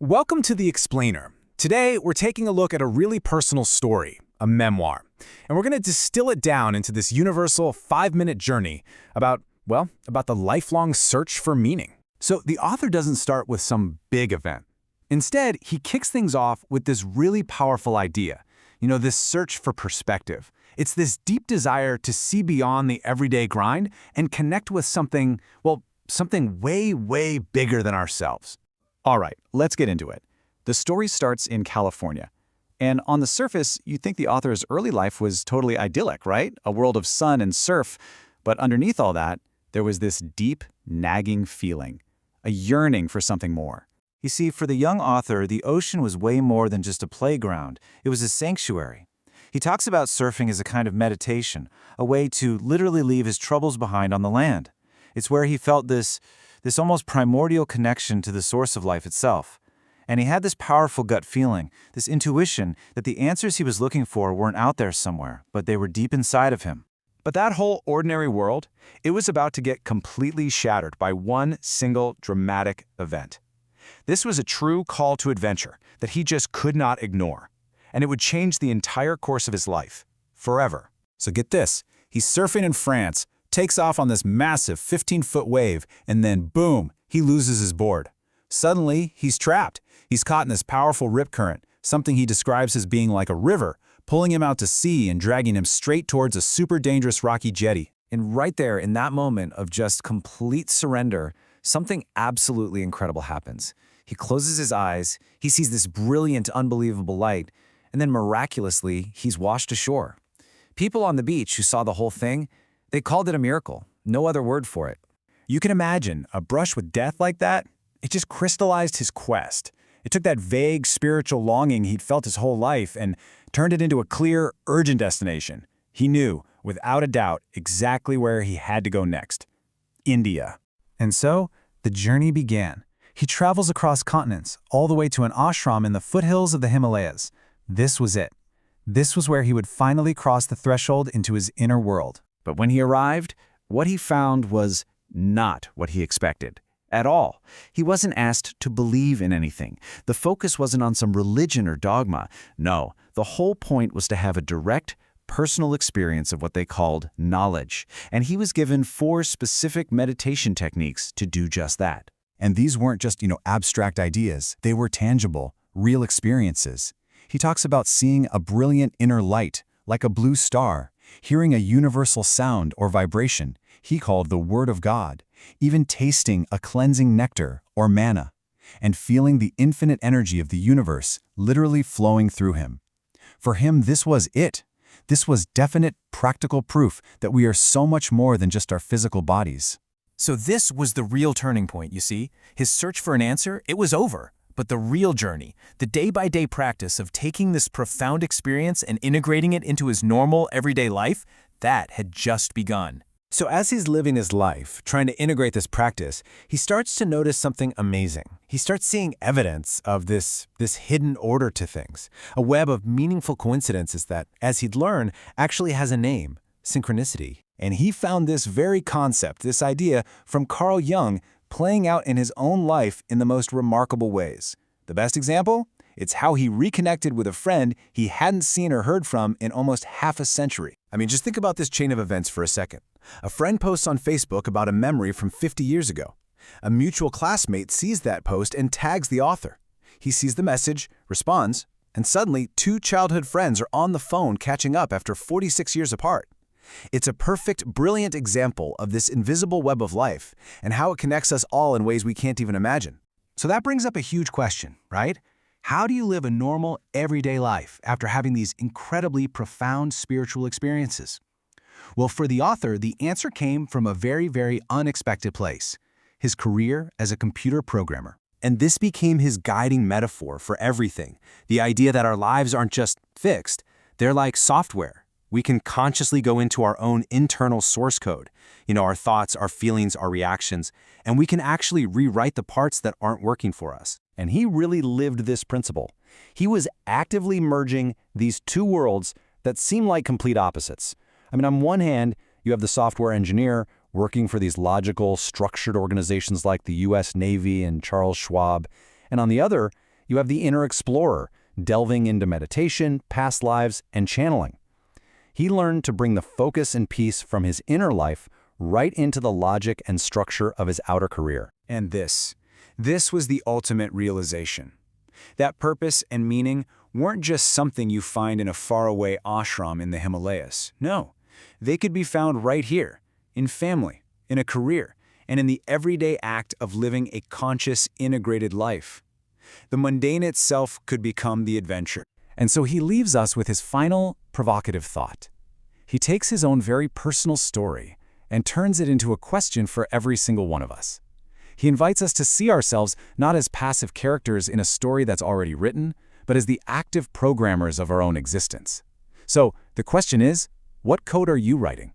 Welcome to The Explainer. Today, we're taking a look at a really personal story, a memoir. And we're going to distill it down into this universal 5-minute journey about the lifelong search for meaning. So the author doesn't start with some big event. Instead, he kicks things off with this really powerful idea. This search for perspective. It's this deep desire to see beyond the everyday grind and connect with something way, way bigger than ourselves. All right, let's get into it. The story starts in California. And on the surface, you'd think the author's early life was totally idyllic, right? A world of sun and surf. But underneath all that, there was this deep, nagging feeling, a yearning for something more. You see, for the young author, the ocean was way more than just a playground. It was a sanctuary. He talks about surfing as a kind of meditation, a way to literally leave his troubles behind on the land. It's where he felt this almost primordial connection to the source of life itself. And he had this powerful gut feeling, this intuition that the answers he was looking for weren't out there somewhere, but they were deep inside of him. But that whole ordinary world, it was about to get completely shattered by one single dramatic event. This was a true call to adventure that he just could not ignore. And it would change the entire course of his life, forever. So get this, he's surfing in France, takes off on this massive 15-foot wave, and then boom, he loses his board. Suddenly, he's trapped. He's caught in this powerful rip current, something he describes as being like a river, pulling him out to sea and dragging him straight towards a super dangerous rocky jetty. And right there, in that moment of just complete surrender, something absolutely incredible happens. He closes his eyes, he sees this brilliant, unbelievable light, and then miraculously, he's washed ashore. People on the beach who saw the whole thing, they called it a miracle. No other word for it. You can imagine a brush with death like that? It just crystallized his quest. It took that vague spiritual longing he'd felt his whole life and turned it into a clear, urgent destination. He knew, without a doubt, exactly where he had to go next. India. And so, the journey began. He travels across continents, all the way to an ashram in the foothills of the Himalayas. This was it. This was where he would finally cross the threshold into his inner world. But when he arrived, what he found was not what he expected. At all. He wasn't asked to believe in anything. The focus wasn't on some religion or dogma. No, the whole point was to have a direct, personal experience of what they called knowledge. And he was given 4 specific meditation techniques to do just that. And these weren't just, abstract ideas. They were tangible, real experiences. He talks about seeing a brilliant inner light, like a blue star, hearing a universal sound or vibration he called the Word of God, even tasting a cleansing nectar or manna, and feeling the infinite energy of the universe literally flowing through him. For him, this was it. This was definite, practical proof that we are so much more than just our physical bodies. So this was the real turning point, you see? His search for an answer, it was over. But the real journey, the day-by-day practice of taking this profound experience and integrating it into his normal, everyday life, that had just begun. So as he's living his life, trying to integrate this practice, he starts to notice something amazing. He starts seeing evidence of this hidden order to things, a web of meaningful coincidences that, as he'd learn, actually has a name, synchronicity. And he found this very concept, this idea, from Carl Jung, playing out in his own life in the most remarkable ways. The best example? It's how he reconnected with a friend he hadn't seen or heard from in almost half a century. I mean, just think about this chain of events for a second. A friend posts on Facebook about a memory from 50 years ago. A mutual classmate sees that post and tags the author. He sees the message, responds, and suddenly 2 childhood friends are on the phone catching up after 46 years apart. It's a perfect, brilliant example of this invisible web of life and how it connects us all in ways we can't even imagine. So that brings up a huge question, right? How do you live a normal, everyday life after having these incredibly profound spiritual experiences? Well, for the author, the answer came from a very, very unexpected place: his career as a computer programmer. And this became his guiding metaphor for everything. The idea that our lives aren't just fixed, they're like software. We can consciously go into our own internal source code, our thoughts, our feelings, our reactions, and we can actually rewrite the parts that aren't working for us. And he really lived this principle. He was actively merging these 2 worlds that seem like complete opposites. I mean, on one hand, you have the software engineer working for these logical, structured organizations like the US Navy and Charles Schwab, and on the other, You have the inner explorer, delving into meditation, past lives, and channeling. He learned to bring the focus and peace from his inner life right into the logic and structure of his outer career. And this was the ultimate realization. That purpose and meaning weren't just something you find in a faraway ashram in the Himalayas. No, they could be found right here, in family, in a career, and in the everyday act of living a conscious, integrated life. The mundane itself could become the adventure. And so he leaves us with his final, provocative thought. He takes his own very personal story and turns it into a question for every single one of us. He invites us to see ourselves not as passive characters in a story that's already written, but as the active programmers of our own existence. So, the question is, what code are you writing?